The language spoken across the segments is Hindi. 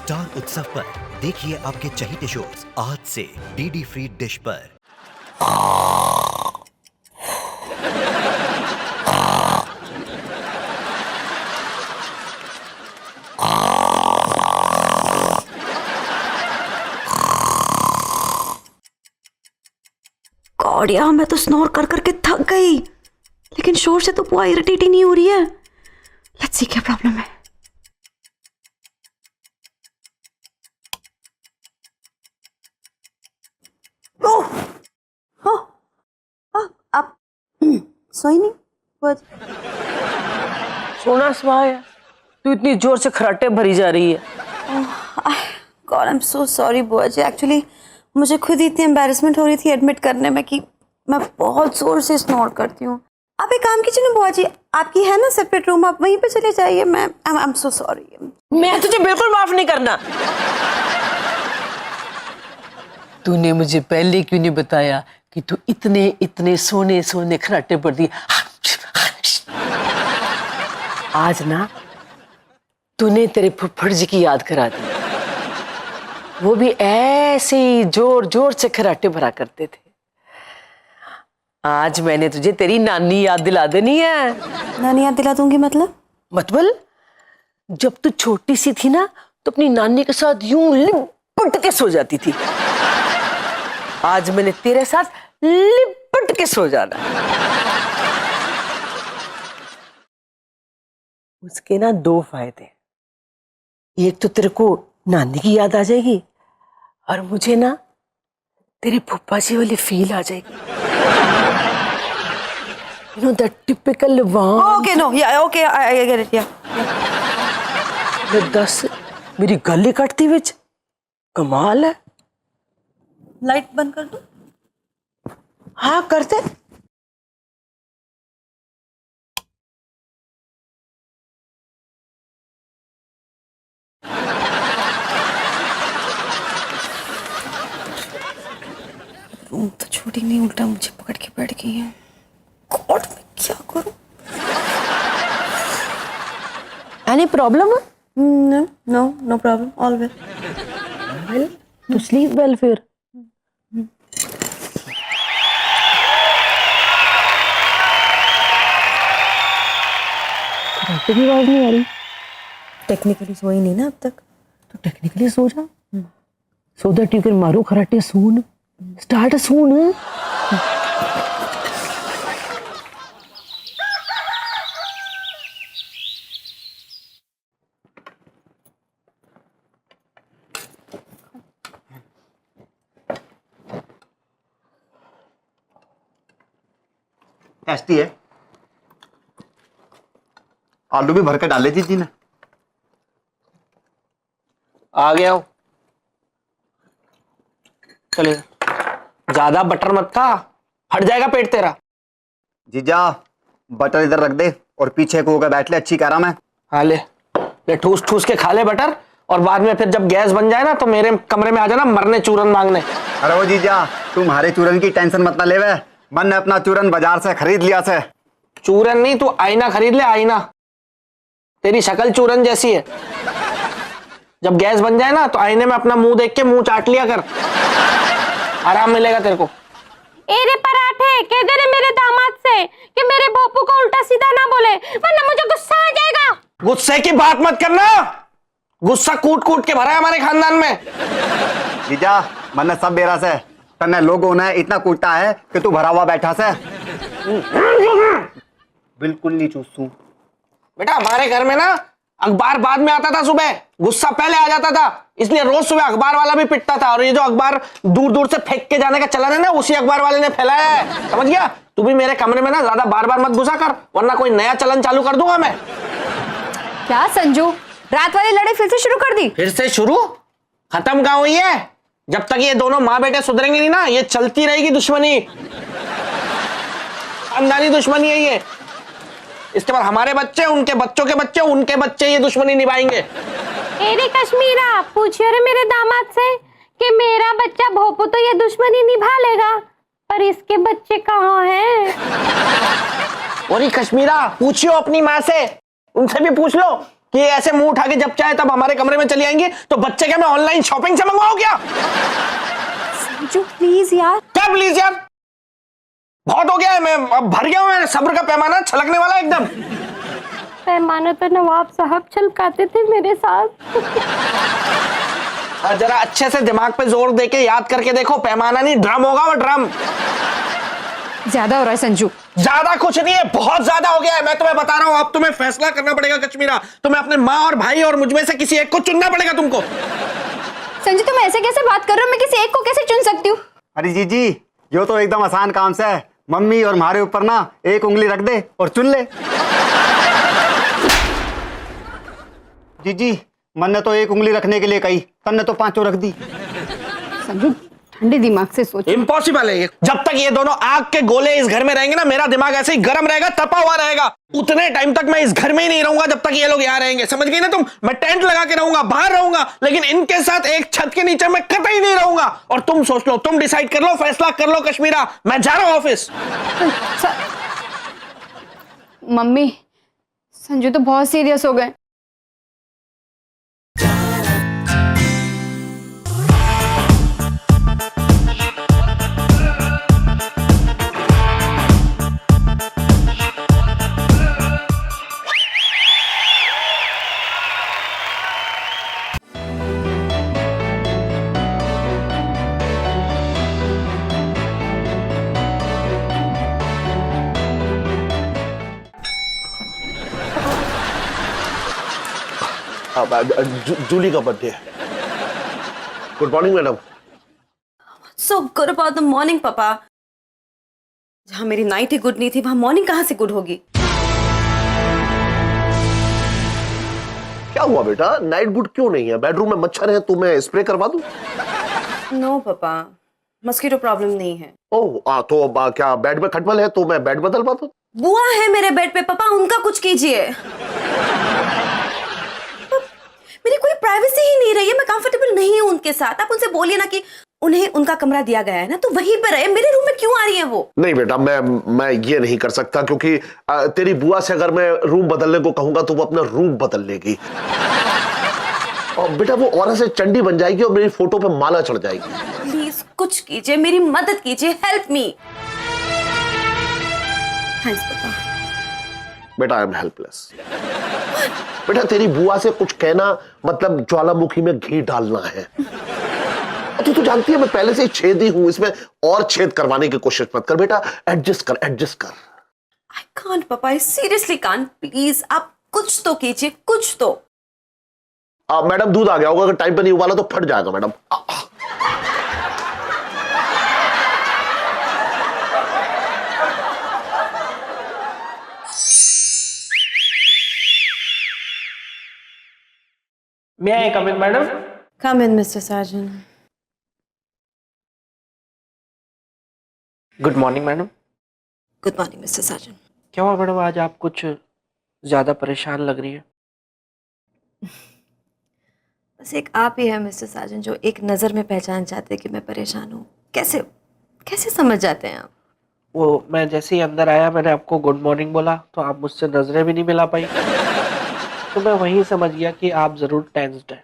स्टार उत्सव पर देखिए आपके चहीते शोज आज से डीडी फ्री डिश पर। गॉड यार, मैं तो स्नोर कर करके थक गई, लेकिन शोर से तो बुआ इरिटेट ही नहीं हो रही है। लेट्स सी क्या प्रॉब्लम है। आप सोई नहीं? सोना स्वाया, तू इतनी जोर से खराटे भरी जा रही है। God I am so sorry बुआ जी। एक्चुअली मुझे खुद ही इतनी एम्बैरेसमेंट हो रही थी एडमिट करने में कि मैं बहुत जोर से स्नोर करती हूँ। आप एक काम कीजिए ना बुआ जी, आपकी है ना सेपरेट रूम, आप वहीं पे चले जाइए। मैं आई एम सो सॉरी। मैं तुझे बिल्कुल माफ नहीं करना। तूने मुझे पहले क्यों नहीं बताया कि तू इतने इतने सोने सोने खराटे पड़ दिए। आज ना तूने तेरे फुफ्फड़ जी की याद करा दी। वो भी ऐसे ही जोर जोर से खराटे भरा करते थे। आज मैंने तुझे तेरी नानी याद दिला देनी है। नानी याद दिला दूंगी मतलब जब तू छोटी सी थी ना तो अपनी नानी के साथ यूं लिपट के सो जाती थी। आज मैंने तेरे साथ लिपट के सो जाना। उसके ना दो फायदे, एक तो तेरे को नानी की याद आ जाएगी और मुझे ना तेरे फूफा जी वाली फील आ जाएगी। You know that typical warm. Okay, no, yeah, okay, I get it, yeah. दस मेरी गली कटती विच कमाल है। लाइट बंद कर दो। हाँ करते। रूम तो छोटी नहीं, उल्टा मुझे पकड़ के बैठ गई है। गॉड, मैं क्या करूं? Any problem? No problem, all well. Well, to sleep well फिर। खराटे की आवाज नहीं आ रही। टेक्निकली सोई नहीं ना अब तक। तो टेक्निकली सो जा, so that you can मारो खराटे soon. Start soon. टेस्टी है। आलू भी भर के डाले थी ने। आ गया हो। चले, ज्यादा बटर मत खा, हट जाएगा पेट तेरा। जीजा बटर इधर रख दे और पीछे को होकर बैठ ले, अच्छी कह रहा मैं। हाँ ले ठूस ठूस के खा ले बटर, और बाद में फिर जब गैस बन जाए ना तो मेरे कमरे में आ जाना मरने चूरन मांगने। अरे वो जीजा, तुम्हारे चूरन की टेंशन मत ना ले। मैंने अपना चूरन बाजार से खरीद लिया से। चूरन नहीं, तू आईना खरीद ले, आईना। तेरी शक्ल चूरन जैसी है। जब गैस बन जाए ना तो आईने में अपना मुंह देख के मुंह चाट लिया कर, आराम मिलेगा तेरे को। एरे पराठे कह दे रहे मेरे दामाद से कि मेरे भोपू को उल्टा सीधा ना बोले, वरना मुझे गुस्सा आ जाएगा। गुस्से की बात मत करना, गुस्सा कूट कूट के भरा है हमारे खानदान में। जीजा मैंने सब बेरा से तन्ने लोगों ने इतना कूटा है कि तू भरा हुआ बैठा से। बिल्कुल नहीं चूसू बेटा। हमारे घर में ना अखबार बाद में आता था, सुबह गुस्सा पहले आ जाता था, इसलिए रोज सुबह अखबार वाला भी पिटता था। और ये जो अखबार दूर दूर से फेंक के जाने का चलन है ना, उसी अखबार वाले ने फैलाया है, समझ गया। तू भी मेरे कमरे में ना ज्यादा बार बार मत घुसा कर, वरना कोई नया चलन चालू कर दूंगा मैं। क्या संजू, रात वाली लड़ाई फिर से शुरू कर दी? फिर से शुरू? खत्म कहाँ हुई है? जब तक ये दोनों माँ बेटे सुधरेंगे नहीं ना, ये चलती रहेगी दुश्मनी, खानदानी दुश्मनी है ये। इसके बाद हमारे बच्चे, उनके बच्चों के बच्चे, उनके बच्चे ये दुश्मनी निभाएंगे। एरे कश्मीरा, पूछियो रे मेरे दामाद से कि मेरा बच्चा भोपू तो ये दुश्मनी निभा लेगा, पर इसके बच्चे कहाँ हैं? और कश्मीरा पूछियो अपनी माँ से, उनसे भी पूछ लो कि ये ऐसे मुंह उठा के जब चाहे तब हमारे कमरे में चली आएंगी? तो बच्चे क्या मैं ऑनलाइन शॉपिंग से मंगवाऊं क्या? संजू प्लीज यार। क्या प्लीज यार? बहुत हो गया है, मैं अब भर गया हूं, मेरे सब्र का पैमाना छलकने वाला है एकदम। पैमाना तो नवाब साहब छलकाते थे मेरे साथ। और जरा अच्छे से दिमाग पे जोर देके याद करके देखो, पैमाना नहीं ड्रम होगा, वो ड्रम। ज्यादा हो रहा है संजू। ज्यादा कुछ नहीं है, बहुत ज्यादा हो गया है। मैं तुम्हें बता रहा हूं, अब तुम्हें फैसला करना पड़ेगा कश्मीरा। तुम्हें अपने माँ और भाई और मुझ में से किसी एक को चुनना पड़ेगा तुमको। संजू तुम ऐसे कैसे बात कर रहे हो? मैं किसी एक को कैसे चुन सकती हूँ? अरे जीजी, यो तो एकदम आसान काम से है। मम्मी और हमारे ऊपर ना एक उंगली रख दे और चुन ले। जीजी, मन ने तो एक उंगली रखने के लिए कही, तन ने तो 5 रख दी। संजू ठंडे दिमाग से सोच। इम्पॉसिबल है ये। जब तक ये दोनों आग के गोले इस घर में रहेंगे ना, मेरा दिमाग ऐसे ही गर्म रहेगा, तपा हुआ रहेगा। उतने टाइम तक मैं इस घर में ही नहीं रहूंगा जब तक ये लोग यहाँ रहेंगे, समझ गई ना तुम? मैं टेंट लगा के रहूंगा, बाहर रहूंगा, लेकिन इनके साथ एक छत के नीचे मैं कतई नहीं रहूंगा। और तुम सोच लो, तुम डिसाइड कर लो, फैसला कर लो कश्मीरा, मैं जा रहा हूं ऑफिस। मम्मी, संजू तो बहुत सीरियस हो गए। जूली का बर्थडे है। Good morning madam. So good about the morning पापा। जहां मेरी नाइट ही गुड नहीं थी, वहां मॉर्निंग कहां से गुड होगी? क्या हुआ बेटा, नाइट गुड क्यों नहीं है? बेडरूम में मच्छर है तो मैं स्प्रे करवा दूं? नो पापा, मस्कीटो प्रॉब्लम नहीं है। ओह तो क्या बेड में खटमल है तो मैं बेड बदलवा दूं? बुआ है मेरे बेड पे पापा, उनका कुछ कीजिए। मेरी कोई प्राइवेसी ही नहीं रही है, मैं कंफर्टेबल नहीं हूं उनके साथ। आप उनसे बोलिए ना कि उन्हें उनका कमरा दिया गया है ना, तो वहीं पर रहे। मेरे रूम में क्यों आ रही है वो? नहीं बेटा, मैं ये नहीं कर सकता, क्योंकि तेरी बुआ से अगर मैं रूम बदलने को कहूंगा तो वो अपना रूम बदल लेगी। और बेटा वो औरत से चंडी बन जाएगी और मेरी फोटो पे माला चढ़ जाएगी। प्लीज कुछ कीजिए, मेरी मदद कीजिए, हेल्प मी। थैंक्स पापा। बेटा आई एम हेल्पलेस। बेटा तेरी बुआ से कुछ कहना मतलब ज्वालामुखी में घी डालना है। तू जानती है मैं पहले से ही छेदी हूं, इसमें और छेद करवाने की कोशिश मत कर बेटा। एडजस्ट कर, एडजस्ट कर। आई कांट पापा, आई सीरियसली कांट। प्लीज आप कुछ तो कीजिए, कुछ तो। मैडम दूध आ गया होगा, अगर टाइम पे नहीं उबाला तो फट जाएगा madam. May I come in, madam? Come in, Mr. Sargent. Good morning madam. Good morning, Mr. Sargent. क्या हुआ मैडम, आज आप कुछ ज्यादा परेशान लग रही है? बस एक आप ही है मिस्टर साजन जो एक नज़र में पहचान जाते हैं कि मैं परेशान हूँ। कैसे कैसे समझ जाते हैं आप? वो मैं जैसे ही अंदर आया, मैंने आपको गुड मॉर्निंग बोला तो आप मुझसे नजरें भी नहीं मिला पाई। तो मैं वहीं समझ गया कि आप जरूर टेंस्ड हैं।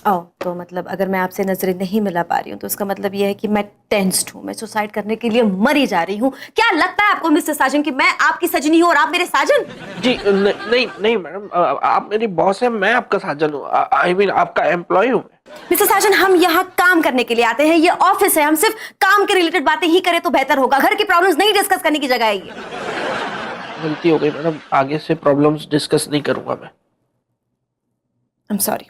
ओह, तो मतलब अगर मैं आपसे नजरें नहीं मिला पा रही हूँ तो उसका मतलब यह है कि मैं टेंस्ड हूँ, मैं सुसाइड करने के लिए मरी जा रही हूँ। क्या लगता है आपको मिस्टर साजन कि मैं आपकी सजनी हूँ और आप मेरे साजन? जी नहीं नहीं मैडम, आप मेरी बॉस हैं, मैं आपका साजन हूँ। आई मीन आपका एम्प्लॉय हूँ। मिस्टर साजन, हम यहाँ काम करने के लिए आते हैं, ये ऑफिस है, हम सिर्फ काम के रिलेटेड बातें ही करें तो बेहतर होगा। घर की प्रॉब्लम्स नहीं डिस्कस करने की जगह है ये। गलती हो गई मैडम, आगे से प्रॉब्लम्स डिस्कस नहीं करूंगा मैं। I'm sorry.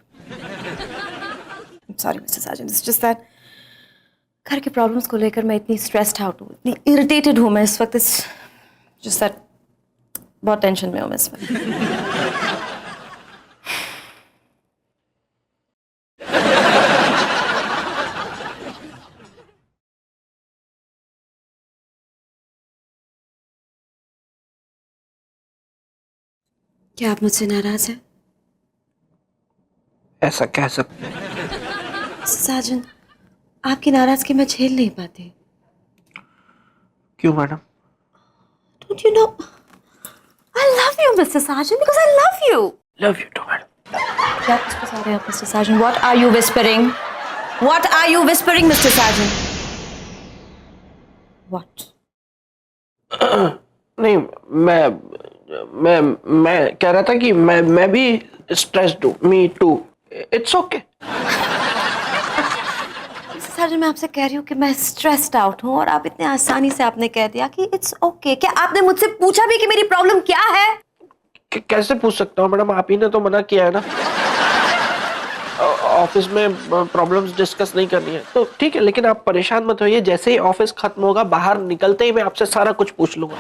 I'm sorry, Mr. Sargent. It's just that घर के प्रॉब्लम्स को लेकर मैं इतनी स्ट्रेस्ड आउट हूँ, इतनी इरिटेटेड हूँ मैं इस वक्त। It's just that बहुत टेंशन में हूँ मैं इस वक्त। क्या आप मुझसे नाराज हैं? ऐसा कह सकते हैं। साजन, आपकी नाराजगी मैं झेल नहीं पाती। क्यों madam? Don't you know? I love you, Mr. Sargent, because I love you. Love you too madam. क्या whispers आ रहे हैं, Mr. Sargent? What are you whispering? What are you whispering, Mr. Sargent? What? नहीं, मैं कह रहा था कि मैं भी स्ट्रेस्ड हूँ, me too, it's okay. Mr. Sargent, मैं आपसे कह रही हूँ कि मैं स्ट्रेस्ड आउट हूँ और आप इतने आसानी से आपने कह दिया कि इट्स ओके। क्या आपने मुझसे पूछा भी कि मेरी प्रॉब्लम क्या है? कैसे पूछ सकता हूँ मैडम, आप ही ने तो मना किया है ना ऑफिस में प्रॉब्लम्स डिस्कस नहीं करनी है, तो ठीक है, लेकिन आप परेशान मत होइए, जैसे ही ऑफिस खत्म होगा बाहर निकलते ही मैं आपसे सारा कुछ पूछ लूंगा।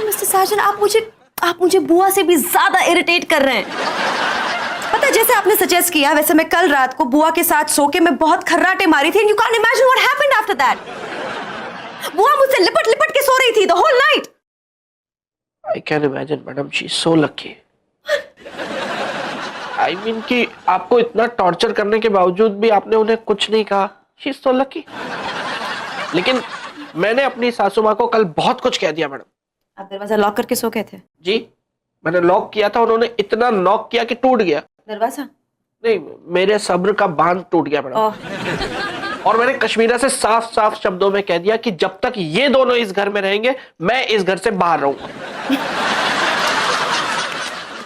मिस्टर साजन, आप मुझे बुआ से भी ज्यादा इरिटेट कर रहे हैं। पता है, जैसे आपने सजेस्ट किया वैसे मैं कल रात को बुआ के साथ सो के मैं बहुत खर्राटे मारी थी। You can't imagine what happened after that. बुआ मुझसे लिपट लिपट के सो रही थी the whole night. I can imagine madam, she is so lucky. I mean कि आपको इतना टॉर्चर करने के बावजूद भी आपने उन्हें कुछ नहीं कहा। She is so lucky. लेकिन मैंने अपनी सासू माँ को कल बहुत कुछ कह दिया मैडम। आप दरवाजा लॉक करके सो गए थे? जी, मैंने लॉक किया था, उन्होंने इतना नॉक किया कि टूट गया दरवाजा। नहीं, मेरे सब्र का बांध टूट गया मैडम। और मैंने कश्मीरा से साफ साफ शब्दों में कह दिया कि जब तक ये दोनों इस घर में रहेंगे मैं इस घर से बाहर रहूंगा।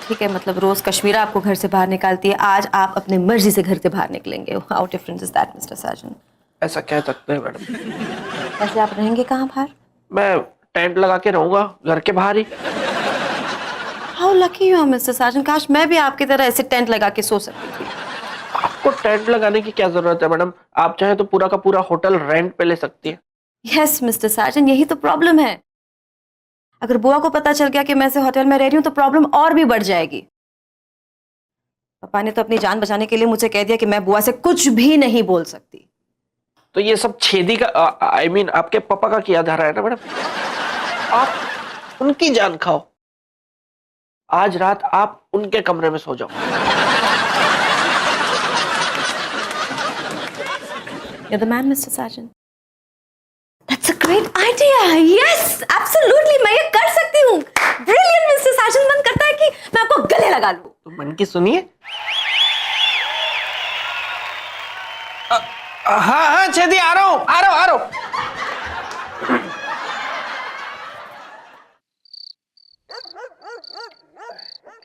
ठीक है, मतलब रोज कश्मीरा आपको घर से बाहर निकालती है, आज आप अपने मर्जी से घर से बाहर निकलेंगे। How different is that mister Sajan? ऐसा कह सकते हैं मैडम। वैसे आप रहेंगे कहाँ बाहर? मैं टेंट लगा के रहूंगा घर के बाहर ही। How lucky you are mister Sajan, काश मैं भी आपकी तरह ऐसे टेंट लगा के सो सकती थी। आपको टेंट लगाने की क्या जरूरत है मैडम, आप चाहे तो पूरा का पूरा होटल रेंट पे ले सकती है। यस मिस्टर साजन, यही तो प्रॉब्लम है। अगर बुआ को पता चल गया कि मैं ऐसे होटल में रह रही हूँ तो प्रॉब्लम और भी बढ़ जाएगी। पापा ने तो अपनी जान बचाने के लिए मुझे कह दिया कि मैं बुआ से कुछ भी नहीं बोल सकती। तो ये सब छेदी का आई मीन आपके पापा का किया जा रहा है ना मैडम। आप उनकी जान खाओ, आज रात आप उनके कमरे में सो जाओ। You're the man, Mr. Sargent. That's a great idea. Yes, absolutely. मैं ये कर सकती हूँ। Brilliant, Mr. Sargent. मन करता है कि मैं आपको गले लगा लूँ। तो मन की सुनिए। हाँ छेदी, आ रहा हूँ।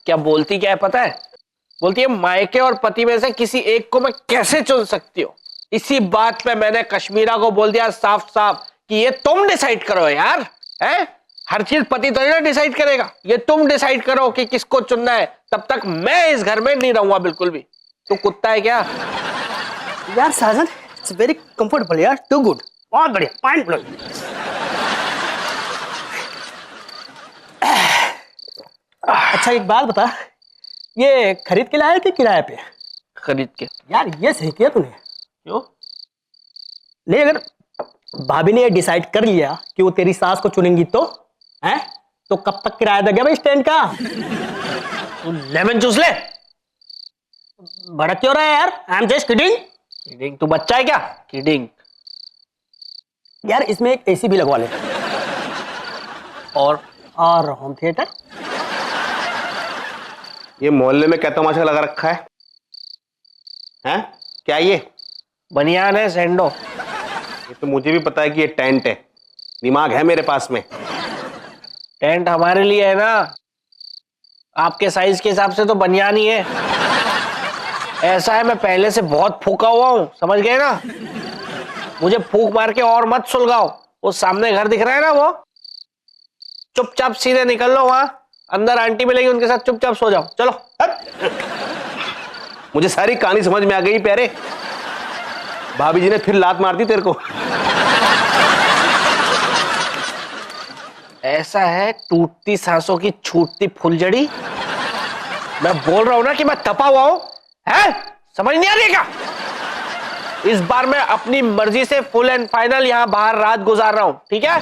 क्या बोलती क्या है पता है? बोलती है मायके और पति में से किसी एक को मैं कैसे चुन सकती हूँ। इसी बात पे मैंने कश्मीरा को बोल दिया साफ साफ कि ये तुम डिसाइड करो यार, हैं? हर चीज पति तो ना डिसाइड करेगा, ये तुम डिसाइड करो कि किसको चुनना है, तब तक मैं इस घर में नहीं रहूंगा बिल्कुल भी। तू कुत्ता है क्या? यार साजन, इट्स वेरी कंफर्टेबल यार, टू गुड, बहुत बढ़िया, फाइन ब्लो। अच्छा एक बात बता, ये खरीद के लाया कि किराए पे? खरीद के। यार ये सही किया तूने। क्यों? नहीं, अगर भाभी ने ये डिसाइड कर लिया कि वो तेरी सास को चुनेंगी तो हैं, तो कब तक किराया देगा भाई स्टैंड का? तू लेमन जूस ले। भड़क क्यों रहा है यार? I am just kidding. Kidding? तू बच्चा है क्या? किडिंग। यार इसमें एक एसी भी लगवा ले और होम थिएटर। ये मोहल्ले में क्या तमाशा लगा रखा है? हैं? क्या ये? बनियान है सेंडो। ये तो मुझे भी पता है कि ये टेंट है, दिमाग है मेरे पास में। टेंट हमारे लिए है ना, आपके साइज के हिसाब से तो बनियान ही है। ऐसा है, मैं पहले से बहुत फूका हुआ हूं, समझ गए ना? मुझे फूक मार के और मत सुलगाओ। वो सामने घर दिख रहा है ना, वो चुपचाप सीधे निकल लो, वहां अंदर आंटी मिलेगी, उनके साथ चुपचाप सो जाओ। चलो। मुझे सारी कहानी समझ में आ गई प्यारे। भाभी जी ने फिर लात मार दी तेरे को। ऐसा है, टूटती सांसों की छूटती फुलझड़ी। मैं बोल रहा हूं ना कि मैं तपा हुआ हूं, है? समझ नहीं आ रही क्या? इस बार मैं अपनी मर्जी से फुल एंड फाइनल यहां बाहर रात गुजार रहा हूं, ठीक है?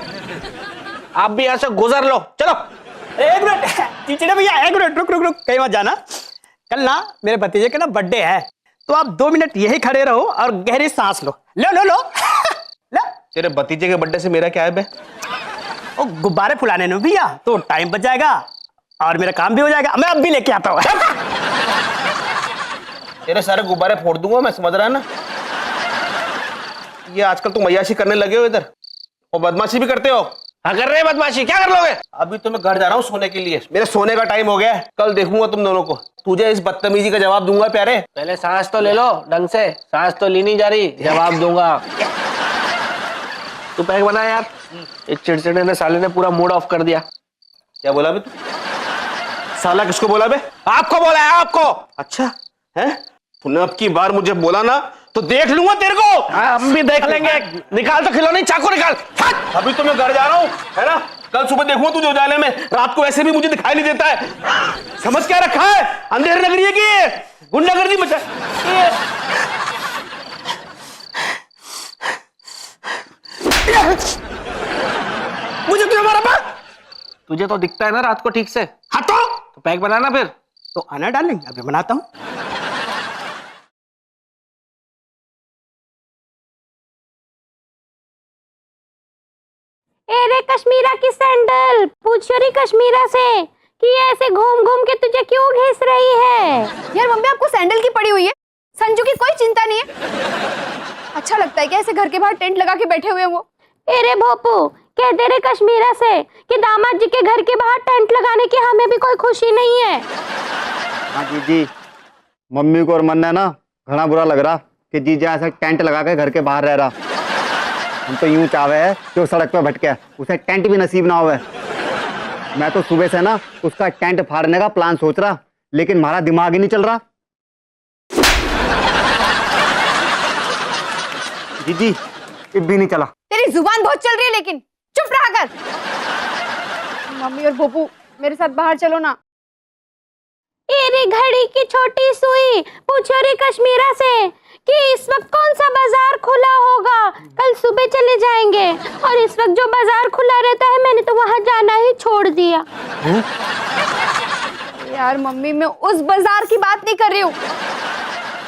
आप भी यहां से गुजर लो। चलो। एक मिनट चिचड़े भैया, एक मिनट, रुक रुक रुक, कहीं मत जाना। कल ना मेरे भतीजे का ना बर्थडे है, तो आप 2 मिनट यही खड़े रहो और गहरी सांस लो। लो लो लो। लो। तेरे भतीजे के बर्थडे से मेरा क्या है बे? ओ गुब्बारे फुलाने में भैया तो टाइम बच जाएगा और मेरा काम भी हो जाएगा। मैं अब भी लेके आता हूँ। तेरे सारे गुब्बारे फोड़ दूंगा मैं, समझ रहा है ना। ये आजकल तुम अय्याशी करने लगे हो इधर, और बदमाशी भी करते हो। हाँ कर रहे हैं बदमाशी, क्या कर लोगे? अभी तो मैं घर जा रहा हूँ सोने के लिए, मेरे सोने का टाइम हो गया है। कल देखूंगा तुम दोनों को। तुझे इस बदतमीजी का जवाब दूंगा प्यारे। पहले सांस तो ले लो ढंग से, सांस तो ली नहीं जा रही, जवाब दूंगा। तू पैक बना यार। इस चिड़चिड़े ने साले ने पूरा मूड ऑफ कर दिया। क्या बोला बे तू? साला किसको बोला बे? आपको बोला है, आपको। अच्छा है, तूने अब की बार मुझे बोला ना तो देख लूंगा तेरे को। हम भी देख लेंगे। निकाल तो खिलौने, चाकू निकाल। अभी तो मैं घर जा रहा हूँ, है ना। कल सुबह देखूंगा तुझे उजाले में, रात को ऐसे भी मुझे दिखाई नहीं देता है। समझ क्या रखा है? अंधेर नगरी है कि गुंडागर्दी मचा। मुझे तुझे मारा बा? तुझे तो दिखता है ना रात को ठीक से। हाँ तो पैक बनाना फिर। तो आना डार्लिंग, अभी बनाता हूँ। अरे कश्मीरा की सैंडल, पूछ रही कश्मीरा से कि ये ऐसे घूम घूम के तुझे क्यों घिस रही है? यार मम्मी आपको सैंडल की पड़ी हुई है, संजू की कोई चिंता नहीं है। अच्छा लगता है क्या ऐसे घर के बाहर टेंट लगा के बैठे हुए हैं वो? अरे भोपू, कहते रहे कश्मीरा से कि दामाद जी के घर के बाहर टेंट लगाने की हमें भी कोई खुशी नहीं है। हाँ जीजी, मम्मी को और मन है ना घना बुरा लग रहा कि जीजा ऐसा टेंट लगा के घर के बाहर रह रहा। हम तो यूं चाहे है कि वो सड़क पे भटके, उसे टेंट भी नसीब ना होवे। मैं तो सुबह से ना उसका टेंट फाड़ने का प्लान सोच रहा, लेकिन हमारा दिमाग ही नहीं चल रहा। जीजी ये भी नहीं चला। तेरी जुबान बहुत चल रही है, लेकिन चुप रहा कर। मम्मी और भोपू मेरे साथ बाहर चलो ना। एरे घड़ी की छोटी सुई, पूछो रे कश्मीरा से कि इस वक्त कौन सा बाजार खुला होगा। कल सुबह चले जाएंगे, और इस वक्त जो बाजार खुला रहता है मैंने तो वहां जाना ही छोड़ दिया। यार मम्मी, मैं उस बाजार की बात नहीं कर रही हूँ,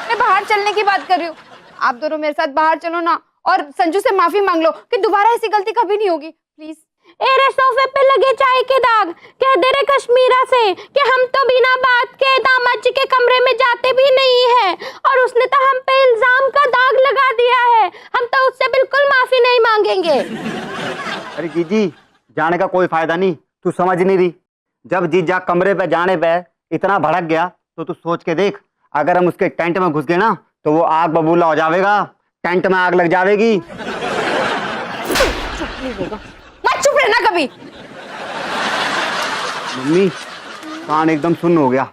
मैं बाहर चलने की बात कर रही हूँ। आप दोनों मेरे साथ बाहर चलो ना, और संजू से माफी मांग लो कि दोबारा ऐसी गलती कभी नहीं होगी, प्लीज। एरे सोफे पे लगे चाय के दाग, कह दे रे कश्मीरा से कि हम तो बिना बात के दामाद जी के कमरे में जाते भी नहीं है, और उसने तो हम पे इल्जाम का दाग लगा दिया है। हम तो उससे बिल्कुल माफी नहीं मांगेंगे। अरे जीजी जाने का कोई फायदा नहीं, तू समझ नहीं रही। जब जीजा कमरे पे जाने पे इतना भड़क गया तो तू सोच के देख, अगर हम उसके टेंट में घुस गए ना तो वो आग बबूला हो जाएगा, टेंट में आग लग जाएगी। मत चुप रहना कभी। मम्मी कान एकदम सुन्न हो गया।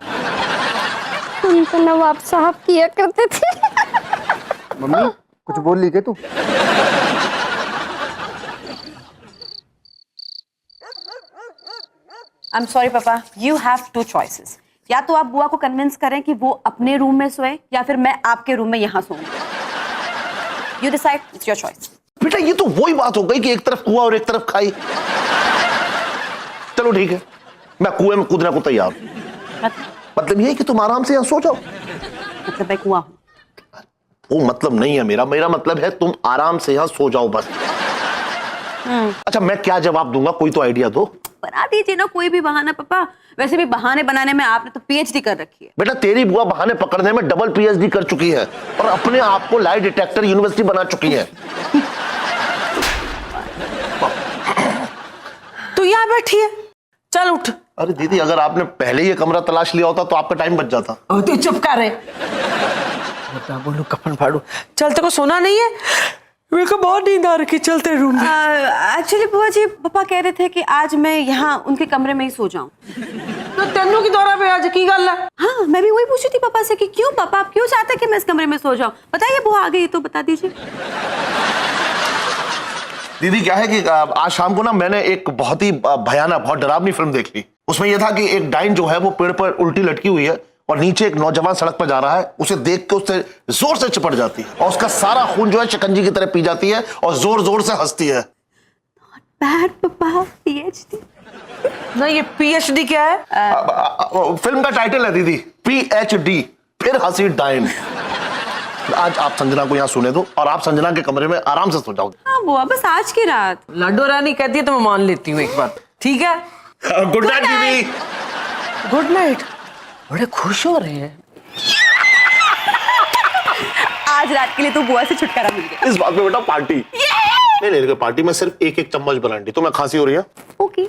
तुम तो नवाब साहब किया करते थे। मम्मी कुछ बोल ली क्या तू? आई एम सॉरी पापा, यू हैव टू चॉइसेस। या तो आप बुआ को कन्विंस करें कि वो अपने रूम में सोए, या फिर मैं आपके रूम में यहाँ सोऊं। You decide, it's your choice. बेटा ये तो वही बात हो गई कि एक तरफ कुआं और एक तरफ खाई। चलो ठीक है, मैं कुएं में कूदने को तैयार हूं। मतलब ये है कि तुम आराम से यहां सो जाओ। मतलब मैं कुआं हूं? वो मतलब नहीं है मेरा मतलब है तुम आराम से यहां सो जाओ बस। अच्छा मैं क्या जवाब दूंगा, कोई तो आइडिया दो। बना दीजिए ना कोई भी बहाना पापा। वैसे भी बहाने बनाने में आपने तो पीएचडी कर रखी है। बेटा तेरी बुआ बहाने पकड़ने में डबल पीएचडी कर चुकी है, और अपने आप को लाई डिटेक्टर यूनिवर्सिटी बना चुकी है। तू यहाँ बैठी है, चल उठ। अरे दीदी अगर आपने पहले ये कमरा तलाश लिया होता तो आपका टाइम बच जाता। तू चुप कर रहे। बोलू कफन फाड़ू, चल तेरे को सोना नहीं है? मेरे को बहुत नींद आ रही, चलते रूम में। एक्चुअली बुआ जी पापा कह रहे थे कि आज मैं यहाँ उनके कमरे में ही सो जाऊं। तो तेनू की दौरा पे आज की गल है? हाँ मैं भी वही पूछी थी पापा से कि क्यों पापा, आप क्यों चाहते कि मैं इस कमरे में सो जाऊं? बताइए बुआ आ गई तो बता दीजिए। दीदी क्या है कि आज शाम को ना मैंने एक बहुत ही भयानक बहुत डरावनी फिल्म देख ली। उसमें यह था कि एक डाइन जो है वो पेड़ पर उल्टी लटकी हुई है, और नीचे एक नौजवान सड़क पर जा रहा है, उसे देख के उससे जोर से चिपट जाती है, और उसका सारा खून जो है शिकंजी की तरह पी जाती है, और जोर जोर से हंसती है। बैड पापा, पीएचडी। ना ये पीएचडी क्या है? फिल्म का टाइटल है दीदी, पीएचडी, फिर हंसी डाइन। आज आप संजना को यहाँ सुने दो, और आप संजना के कमरे में आराम से सो जाओ। हाँ बुआ बस आज की रात। लाडो रानी कहती है तो मैं मान लेती हूँ एक बार, ठीक है? गुड नाइट दीदी। Good night. बड़े खुश हो रहे हैं। आज रात के लिए तो बुआ से छुटकारा मिल गया। इस बात में बेटा पार्टी नहीं नहीं, पार्टी में सिर्फ एक एक चम्मच ब्रांडी। तो मैं खांसी हो रही है ओके